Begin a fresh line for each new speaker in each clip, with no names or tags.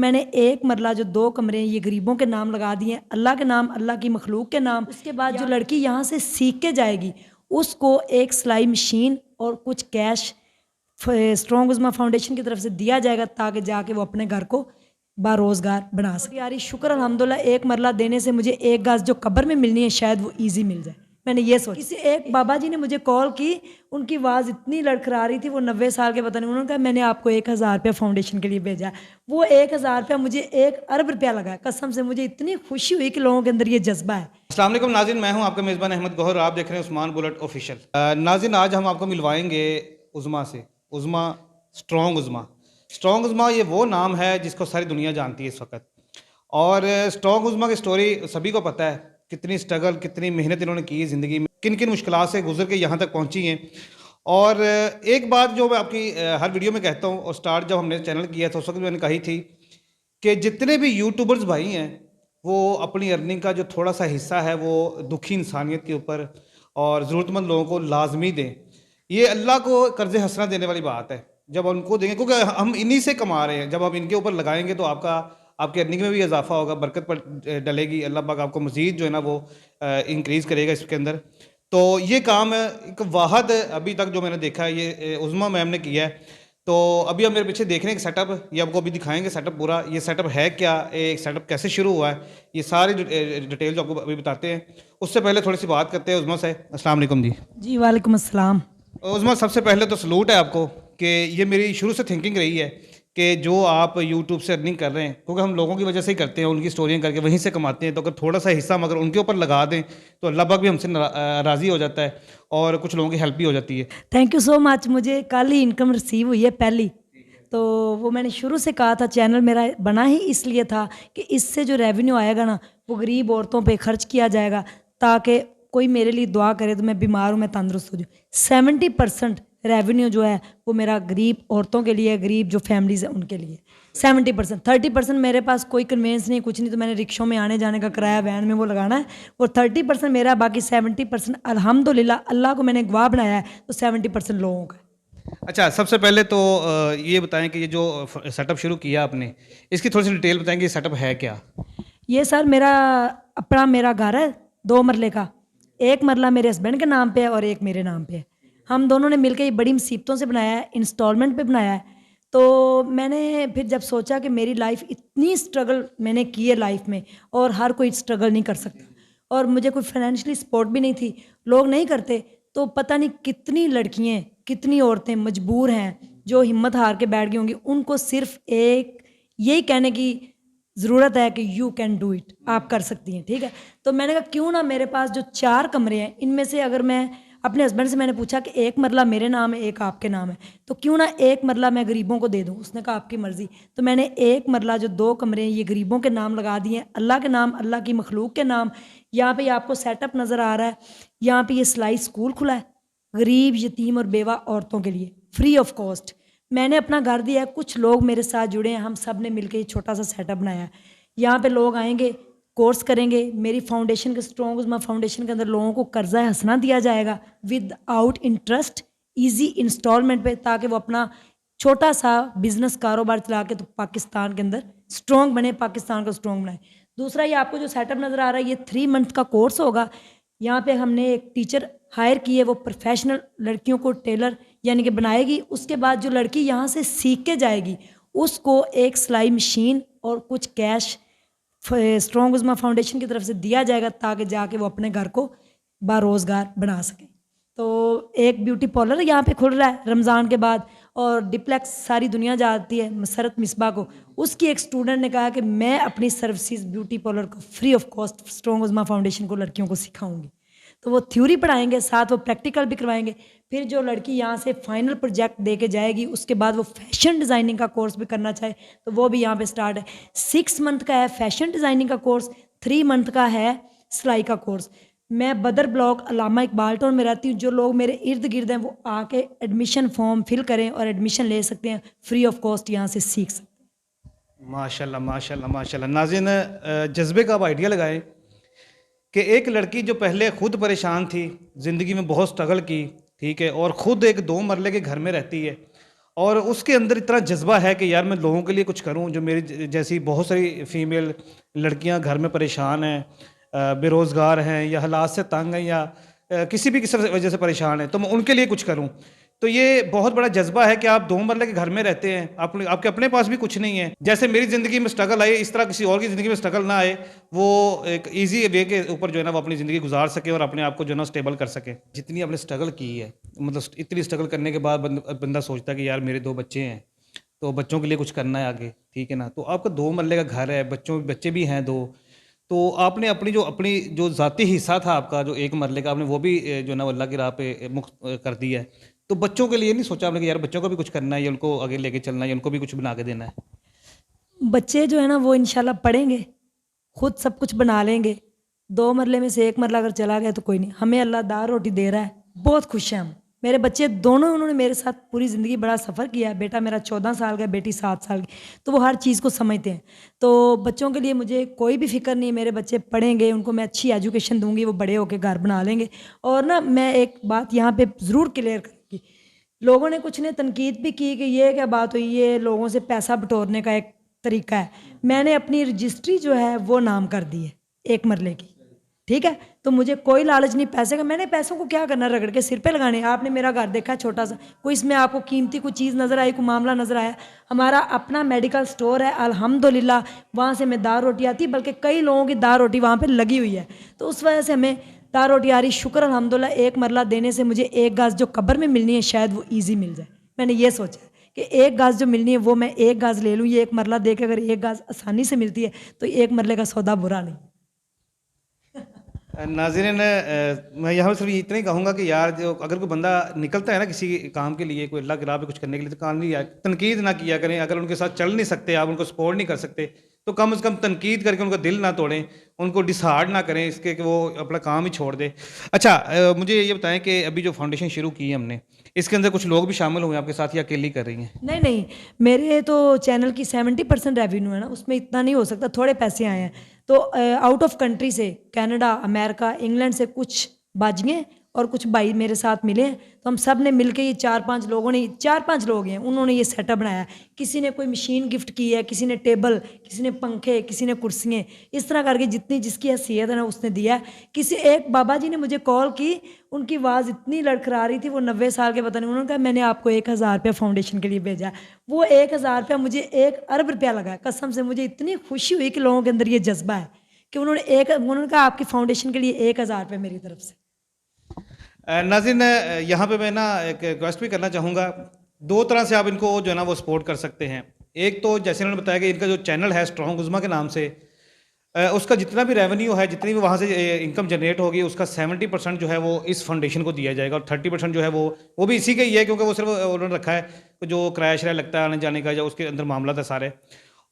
मैंने एक मरला जो 2 कमरे हैं ये गरीबों के नाम लगा दिए हैं, अल्लाह के नाम, अल्लाह की मखलूक के नाम। उसके बाद जो लड़की यहाँ से सीख के जाएगी उसको एक सिलाई मशीन और कुछ कैश स्ट्रॉन्ग उज़्मा फाउंडेशन की तरफ से दिया जाएगा ताकि जाके वो अपने घर को बारोज़गार बना सके। यारी शुक्र अल्हम्दुलिल्लाह, एक मरला देने से मुझे एक गज़ जो कब्र में मिलनी है शायद वो ईजी मिल जाए। मैंने ये सोचा। किसी एक बाबा जी ने मुझे कॉल की, उनकी आवाज़ इतनी लड़खड़ा रही थी, वो 90 साल के पता नहीं, उन्होंने कहा मैंने आपको 1000 रुपया फाउंडेशन के लिए भेजा है। वो 1000 रुपया मुझे 1 अरब रुपया लगा। कसम से मुझे इतनी खुशी हुई कि लोगों के अंदर ये जज्बा है।
अस्सलाम वालेकुम नाज़रीन, मैं हूं आपका मेज़बान अहमद गौहर। आप देख रहे हैं उस्मान बुलेट ऑफिशियल। नाज़रीन, आज हम आपको मिलवाएंगे उज़्मा से। उज़्मा, स्ट्रॉन्ग उज़्मा। स्ट्रॉन्ग उज़्मा ये वो नाम है जिसको सारी दुनिया जानती है इस वक्त। और स्ट्रॉन्ग उज़्मा की स्टोरी सभी को पता है, कितनी स्ट्रगल, कितनी मेहनत इन्होंने की है ज़िंदगी में, किन किन मुश्किलात से गुजर के यहाँ तक पहुँची हैं। और एक बात जो मैं आपकी हर वीडियो में कहता हूँ, और स्टार्ट जब हमने चैनल किया था उस वक्त मैंने कही थी कि जितने भी यूट्यूबर्स भाई हैं वो अपनी अर्निंग का जो थोड़ा सा हिस्सा है वो दुखी इंसानियत के ऊपर और ज़रूरतमंद लोगों को लाजमी दें। ये अल्लाह को कर्ज़ हसना देने वाली बात है जब उनको देंगे, क्योंकि हम इन्हीं से कमा रहे हैं। जब हम इनके ऊपर लगाएंगे तो आपकी अर्निंग में भी इजाफा होगा, बरकत पर डलेगी, अल्लाह पाक आपको मज़ीद जो है ना वो इंक्रीज़ करेगा इसके अंदर। तो ये काम एक वाहद अभी तक जो मैंने देखा है ये उज़्मा मैम ने किया है। तो अभी हम मेरे पीछे देख रहे हैं कि सेटअप, ये आपको अभी दिखाएंगे सेटअप पूरा। ये सेटअप है क्या, एक सेटअप कैसे शुरू हुआ है, ये सारी डिटेल्स आपको अभी बताते हैं। उससे पहले थोड़ी सी बात करते हैं उज़्मा से। अस्सलाम वालेकुम जी।
जी वालेकुम अस्सलाम।
उज़्मा, सबसे पहले तो सलूट है आपको कि ये मेरी शुरू से थिंकिंग रही है कि जो आप यूट्यूब से अर्निंग कर रहे हैं, क्योंकि हम लोगों की वजह से ही करते हैं, उनकी स्टोरियाँ करके वहीं से कमाते हैं, तो अगर थोड़ा सा हिस्सा मगर उनके ऊपर लगा दें तो अल्लाह पाक भी हमसे राज़ी हो जाता है और कुछ लोगों की हेल्प भी हो जाती है।
Thank you so much. मुझे कल ही इनकम रिसीव हुई है पहली। तो वो मैंने शुरू से कहा था, चैनल मेरा बना ही इसलिए था कि इससे जो रेवेन्यू आएगा ना वो गरीब औरतों पे खर्च किया जाएगा, ताकि कोई मेरे लिए दुआ करे तो मैं बीमार हूँ, मैं तंदुरुस्त हो जाऊँ। 70% रेवेन्यू जो है वो मेरा गरीब औरतों के लिए, गरीब जो फैमिलीज़ हैं उनके लिए 70%। 30% मेरे पास कोई कन्वेंस नहीं, कुछ नहीं, तो मैंने रिक्शों में आने जाने का किराया वैन में वो लगाना है। और 30% मेरा, बाकी 70% अल्हम्दुलिल्लाह अल्लाह को मैंने गवाह बनाया है, तो 70% लोगों का।
अच्छा, सबसे पहले तो ये बताएं कि ये जो सेटअप शुरू किया आपने, इसकी थोड़ी सी डिटेल बताएं कि ये सेटअप है क्या।
ये सर मेरा घर है 2 मरले का। एक मरला मेरे हस्बैंड के नाम पे है और एक मेरे नाम पे है। हम दोनों ने मिलकर ये बड़ी मुसीबतों से बनाया है, इंस्टॉलमेंट पे बनाया है। तो मैंने फिर जब सोचा कि मेरी लाइफ इतनी स्ट्रगल मैंने की है लाइफ में, और हर कोई स्ट्रगल नहीं कर सकता, और मुझे कोई फाइनेंशियली सपोर्ट भी नहीं थी, लोग नहीं करते, तो पता नहीं कितनी लड़कियाँ, कितनी औरतें मजबूर हैं जो हिम्मत हार के बैठ गई होंगी। उनको सिर्फ एक यही कहने की ज़रूरत है कि यू कैन डू इट, आप कर सकती हैं, ठीक है। तो मैंने कहा क्यों ना मेरे पास जो 4 कमरे हैं इनमें से, अगर मैं अपने हस्बैंड से मैंने पूछा कि एक मरला मेरे नाम है, एक आपके नाम है, तो क्यों ना एक मरला मैं गरीबों को दे दूं। उसने कहा आपकी मर्ज़ी। तो मैंने एक मरला जो 2 कमरे हैं ये गरीबों के नाम लगा दिए हैं, अल्लाह के नाम, अल्लाह की मखलूक के नाम। यहाँ पे आपको सेटअप नज़र आ रहा है, यहाँ पे ये सिलाई स्कूल खुला है गरीब, यतीम और बेवा औरतों के लिए, फ्री ऑफ कॉस्ट। मैंने अपना घर दिया है, कुछ लोग मेरे साथ जुड़े हैं, हम सब ने मिलकर ये छोटा सा सेटअप बनाया है। यहाँ पे लोग आएंगे, कोर्स करेंगे, मेरी फाउंडेशन के स्ट्रॉन्ग उज़्मा फाउंडेशन के अंदर लोगों को कर्जा हसना दिया जाएगा without interest, easy installment पे, ताकि वो अपना छोटा सा बिजनेस कारोबार चला के तो पाकिस्तान के अंदर स्ट्रॉन्ग बने, पाकिस्तान को स्ट्रॉन्ग बनाए। दूसरा, ये आपको जो सेटअप नज़र आ रहा है ये 3 मंथ का कोर्स होगा। यहाँ पे हमने एक टीचर हायर की है, वो प्रोफेशनल लड़कियों को टेलर यानी कि बनाएगी। उसके बाद जो लड़की यहाँ से सीख के जाएगी उसको एक सिलाई मशीन और कुछ कैश स्ट्रॉन्ग उज़्मा फाउंडेशन की तरफ से दिया जाएगा ताकि जाके वो अपने घर को बारोज़गार बना सकें। तो एक ब्यूटी पार्लर यहाँ पे खुल रहा है रमज़ान के बाद, और डिप्लेक्स सारी दुनिया जाती है मसरत मिसबा को। उसकी एक स्टूडेंट ने कहा कि मैं अपनी सर्विसेज ब्यूटी पार्लर को free of cost strong Uzma foundation को लड़कियों को सिखाऊंगी। तो वो थ्योरी पढ़ाएंगे, साथ वो प्रैक्टिकल भी करवाएंगे। फिर जो लड़की यहाँ से फाइनल प्रोजेक्ट दे के जाएगी उसके बाद वो फैशन डिज़ाइनिंग का कोर्स भी करना चाहे तो वो भी यहाँ पे स्टार्ट है। 6 मंथ का है फैशन डिज़ाइनिंग का कोर्स, 3 मंथ का है सिलाई का कोर्स। मैं बदर ब्लॉक अल्लामा इकबाल टाउन में रहती हूँ। जो लोग मेरे इर्द गिर्द हैं वो आके एडमिशन फॉर्म फिल करें और एडमिशन ले सकते हैं, फ्री ऑफ कॉस्ट यहाँ से सीख सकते हैं।
माशाल्लाह माशाल्लाह माशाल्लाह। नाज़रीन, जज्बे का आप आइडिया लगाएं कि एक लड़की जो पहले ख़ुद परेशान थी, ज़िंदगी में बहुत स्ट्रगल की, ठीक है, और ख़ुद एक 2 मरले के घर में रहती है, और उसके अंदर इतना जज्बा है कि यार मैं लोगों के लिए कुछ करूं, जो मेरी जैसी बहुत सारी फीमेल लड़कियां घर में परेशान हैं, बेरोज़गार हैं, या हालात से तंग हैं, या किसी भी किसी वजह से परेशान हैं, तो मैं उनके लिए कुछ करूं। तो ये बहुत बड़ा जज्बा है कि आप 2 मरले के घर में रहते हैं, आपके अपने पास भी कुछ नहीं है। जैसे मेरी ज़िंदगी में स्ट्रगल आए, इस तरह किसी और की ज़िंदगी में स्ट्रगल ना आए, वो एक ईज़ी वे के ऊपर जो है ना वो अपनी ज़िंदगी गुजार सके और अपने आप को जो है ना स्टेबल कर सके। जितनी आपने स्ट्रगल की है, मतलब इतनी स्ट्रगल करने के बाद बंदा सोचता है कि यार मेरे 2 बच्चे हैं, तो बच्चों के लिए कुछ करना है आगे, ठीक है ना? तो आपका 2 मरले का घर है, बच्चे भी हैं 2, तो आपने अपनी जो ज़ाती हिस्सा था आपका, जो 1 मरले का, आपने वो भी जो है ना अल्लाह की राह पे मुक्त कर दिया है। तो बच्चों के लिए नहीं सोचा आपने कि यार बच्चों को भी कुछ करना है, या उनको आगे लेके चलना है, या उनको भी कुछ बना के देना है?
बच्चे जो है ना वो इंशाल्लाह पढ़ेंगे, खुद सब कुछ बना लेंगे। 2 मरले में से 1 मरला अगर चला गया तो कोई नहीं, हमें अल्लाह दाल रोटी दे रहा है, बहुत खुश हैं हम। मेरे बच्चे दोनों, उन्होंने मेरे साथ पूरी ज़िंदगी बड़ा सफ़र किया है। बेटा मेरा 14 साल का है, बेटी 7 साल की, तो वो हर चीज़ को समझते हैं। तो बच्चों के लिए मुझे कोई भी फ़िक्र नहीं है, मेरे बच्चे पढ़ेंगे, उनको मैं अच्छी एजुकेशन दूँगी, वो बड़े होकर घर बना लेंगे। और ना मैं एक बात यहाँ पे ज़रूर क्लियर करूँगी, लोगों ने कुछ ने तनकीद भी की कि ये क्या बात हुई, ये लोगों से पैसा बटोरने का एक तरीका है। मैंने अपनी रजिस्ट्री जो है वो नाम कर दी है 1 मरले की, ठीक है? तो मुझे कोई लालच नहीं पैसे का, मैंने पैसों को क्या करना, रगड़ के सिर पे लगाने। आपने मेरा घर देखा छोटा सा, कोई इसमें आपको कीमती कोई चीज़ नज़र आई, कोई मामला नज़र आया? हमारा अपना मेडिकल स्टोर है अल्हम्दुलिल्लाह, वहाँ से हमें दाल रोटी आती है, बल्कि कई लोगों की दाल रोटी वहाँ पे लगी हुई है, तो उस वजह से हमें दाल रोटी आ रही। शुक्र अल्हम्दुलिल्लाह, 1 मरला देने से मुझे 1 गज़ जो कब्र में मिलनी है शायद वो ईजी मिल जाए। मैंने ये सोचा है कि 1 गज़ जो मिलनी है वो मैं 1 गज़ ले लूँ। ये 1 मरला दे के अगर 1 गज़ आसानी से मिलती है तो 1 मरले का सौदा बुरा नहीं।
नाज़रीन, मैं यहाँ सिर्फ इतना ही कहूँगा कि यार जो अगर कोई बंदा निकलता है ना किसी काम के लिए, कोई अल्लाह की राह पे कुछ करने के लिए, तो काम नहीं यार तनकीद ना किया करें। अगर उनके साथ चल नहीं सकते, आप उनको सपोर्ट नहीं कर सकते, तो कम से कम तनकीद करके उनका दिल ना तोड़ें, उनको डिसहार्ड ना करें इसके कि वो अपना काम ही छोड़ दे। अच्छा, मुझे ये बताएं कि अभी जो फाउंडेशन शुरू की है हमने, इसके अंदर कुछ लोग भी शामिल हुए हैं आपके साथ, या अकेली कर रही हैं?
नहीं नहीं, मेरे तो चैनल की 70% रेवेन्यू है ना, उसमें इतना नहीं हो सकता, थोड़े पैसे आए हैं। तो आउट ऑफ कंट्री से, कनाडा, अमेरिका, इंग्लैंड से कुछ बाजियाँ और कुछ भाई मेरे साथ मिले हैं, तो हम सब ने मिलके ये 4-5 लोगों ने, 4-5 लोग हैं, उन्होंने ये सेटअप बनाया। किसी ने कोई मशीन गिफ्ट की है, किसी ने टेबल, किसी ने पंखे, किसी ने कुर्सियाँ, इस तरह करके जितनी जिसकी हैसियत है ना उसने दिया है। किसी एक बाबा जी ने मुझे कॉल की, उनकी आवाज़ इतनी लड़खड़ा रही थी, वो 90 साल के पता नहीं, उन्होंने कहा मैंने आपको 1000 रुपया फाउंडेशन के लिए भेजा है। वो 1000 रुपया मुझे 1 अरब रुपया लगा, कसम से। मुझे इतनी खुशी हुई कि लोगों के अंदर ये जज्बा है कि उन्होंने कहा आपकी फाउंडेशन के लिए 1000 रुपये मेरी तरफ से।
नाज़रीन, यहाँ पे मैं ना एक रिक्वेस्ट भी करना चाहूँगा। 2 तरह से आप इनको जो है ना वो सपोर्ट कर सकते हैं। एक तो जैसे उन्होंने बताया कि इनका जो चैनल है स्ट्रॉन्ग उज़्मा के नाम से, उसका जितना भी रेवेन्यू है, जितनी भी वहाँ से इनकम जनरेट होगी, उसका 70% जो है वो इस फाउंडेशन को दिया जाएगा, और 30% जो है वो भी इसी का ही है, क्योंकि वो सिर्फ उन्होंने रखा है जो किराया शराया लगता है आने जाने का, या उसके अंदर मामला था सारे।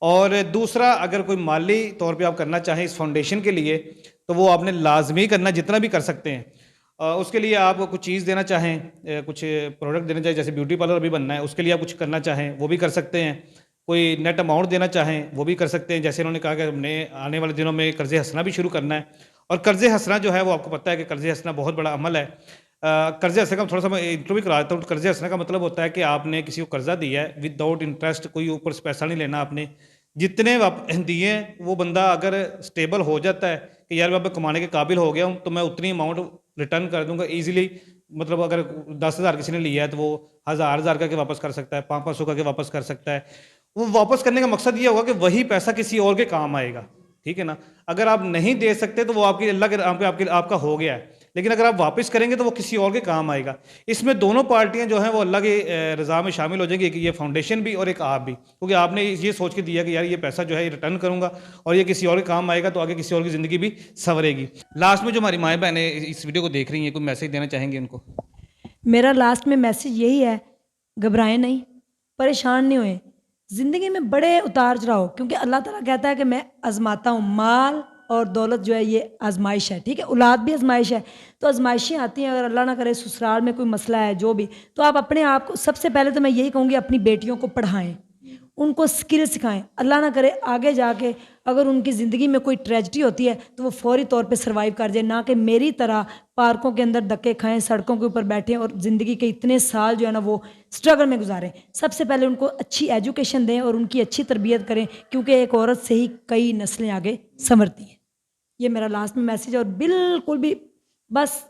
और दूसरा, अगर कोई माली तौर पे आप करना चाहें इस फाउंडेशन के लिए, तो वो आपने लाजमी करना, जितना भी कर सकते हैं। उसके लिए आप कुछ चीज़ देना चाहें, कुछ प्रोडक्ट देना चाहें, जैसे ब्यूटी पार्लर अभी बनना है, उसके लिए आप कुछ करना चाहें वो भी कर सकते हैं। कोई नेट अमाउंट देना चाहें वो भी कर सकते हैं। जैसे उन्होंने कहा कि हमने आने वाले दिनों में कर्ज़े हंसना भी शुरू करना है, और कर्ज़े हंसना जो है वो आपको पता है कि कर्ज़े हंसना बहुत बड़ा अमल है। कर्ज़े हंसने का थोड़ा सा मैं इंट्रो भी करा देता हूँ। कर्ज़े हंसने का मतलब होता है कि आपने किसी को कर्ज़ा दिया है विदाउट इंटरेस्ट, कोई ऊपर से पैसा नहीं लेना आपने, जितने दिए हैं वो बंदा अगर स्टेबल हो जाता है कि यार मैं अब कमाने के काबिल हो गया हूँ, तो मैं उतनी अमाउंट रिटर्न कर दूंगा ईजिली। मतलब अगर 10,000 किसी ने लिया है तो वो 1000 का के वापस कर सकता है, 500 का के वापस कर सकता है। वो वापस करने का मकसद ये होगा कि वही पैसा किसी और के काम आएगा, ठीक है ना। अगर आप नहीं दे सकते तो वो आपकी अल्लाह के नाम पे आपका हो गया है, लेकिन अगर आप वापस करेंगे तो वो किसी और के काम आएगा। इसमें दोनों पार्टियां जो हैं वो अल्लाह की रज़ा में शामिल हो जाएंगी, कि ये फाउंडेशन भी और एक आप भी, क्योंकि आपने ये सोच के दिया कि यार ये पैसा जो है ये रिटर्न करूंगा और ये किसी और के काम आएगा, तो आगे किसी और की ज़िंदगी भी संवरेगी। लास्ट में जो हमारी माएँ बहनें इस वीडियो को देख रही हैं, कोई मैसेज देना चाहेंगे उनको?
मेरा लास्ट में मैसेज यही है, घबराएं नहीं, परेशान नहीं हुए। ज़िंदगी में बड़े उतार चढ़ाव, क्योंकि अल्लाह ताला कहता है कि मैं आजमाता हूँ। माल और दौलत जो है ये आजमाइश है, ठीक है, औलाद भी आजमाइश है। तो आजमाइशें आती हैं, अगर अल्लाह ना करे ससुराल में कोई मसला है जो भी, तो आप अपने आप को, सबसे पहले तो मैं यही कहूँगी अपनी बेटियों को पढ़ाएं, उनको स्किल सिखाएं। अल्लाह ना करे आगे जाके अगर उनकी ज़िंदगी में कोई ट्रेजिडी होती है तो वो फौरी तौर पे सर्वाइव कर जाए, ना कि मेरी तरह पार्कों के अंदर धक्के खाएं, सड़कों के ऊपर बैठें और ज़िंदगी के इतने साल जो है ना वो स्ट्रगल में गुजारें। सबसे पहले उनको अच्छी एजुकेशन दें और उनकी अच्छी तरबियत करें, क्योंकि एक औरत से ही कई नस्लें आगे संवरती हैं। ये मेरा लास्ट में मैसेज। और बिल्कुल भी बस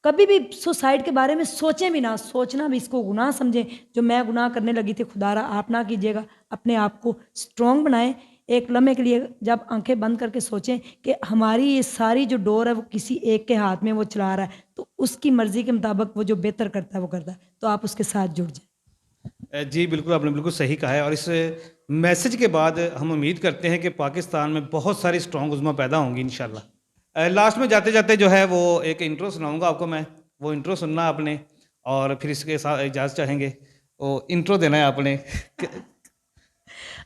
कभी भी सुसाइड के बारे में सोचें भी ना, सोचना भी इसको गुनाह समझें। जो मैं गुनाह करने लगी थी, खुदारा आप ना कीजिएगा। अपने आप को स्ट्रॉन्ग बनाएं। एक लम्हे के लिए जब आंखें बंद करके सोचें कि हमारी ये सारी जो डोर है वो किसी एक के हाथ में वो चला रहा है, तो उसकी मर्ज़ी के मुताबिक वो जो बेहतर करता है वो करता है, तो आप उसके साथ जुड़ जाएं।
जी बिल्कुल, आपने बिल्कुल सही कहा है। और इस मैसेज के बाद हम उम्मीद करते हैं कि पाकिस्तान में बहुत सारी स्ट्रॉन्ग उज़्मा पैदा होंगी इंशाल्लाह। लास्ट में जाते जाते जो है वो एक इंट्रो सुनाऊंगा आपको मैं, वो इंट्रो सुनना आपने और फिर इसके साथ इजाज़त चाहेंगे। वो इंट्रो देना है आपने।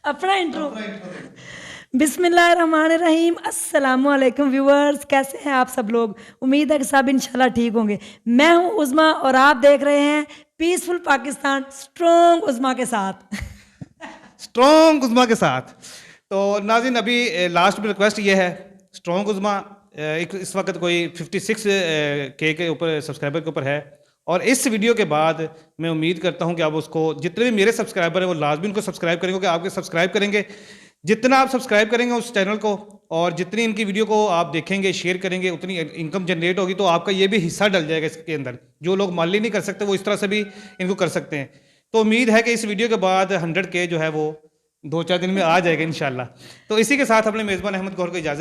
अपना इंट्रो। बिस्मिल्लाहिर्रहमानिर्रहीम। अस्सलामुअलैकुम व्यूअर्स, कैसे हैं आप सब लोग? उम्मीद है कि सब इंशाल्लाह ठीक होंगे। मैं हूं उज़्मा और आप देख रहे हैं पीसफुल पाकिस्तान स्ट्रॉन्ग उज़्मा के साथ।
स्ट्रॉन्ग उज़्मा के साथ। तो नाज़रीन, अभी लास्ट में रिक्वेस्ट ये है, स्ट्रॉन्ग उज़्मा इस वक्त कोई 56 के ऊपर सब्सक्राइबर के ऊपर है। और इस वीडियो के बाद मैं उम्मीद करता हूं कि आप उसको, जितने भी मेरे सब्सक्राइबर हैं वो लाजमी उनको सब्सक्राइब करेंगे, क्योंकि आपके सब्सक्राइब करेंगे, जितना आप सब्सक्राइब करेंगे उस चैनल को और जितनी इनकी वीडियो को आप देखेंगे, शेयर करेंगे, उतनी इनकम जनरेट होगी। तो आपका ये भी हिस्सा डल जाएगा इसके अंदर। जो लोग माली नहीं कर सकते वो इस तरह से भी इनको कर सकते हैं। तो उम्मीद है कि इस वीडियो के बाद 100K जो है वो 2-4 दिन में आ जाएगा इंशाल्लाह। तो इसी के साथ अपने मेज़बान अहमद गौहर को इजाज़त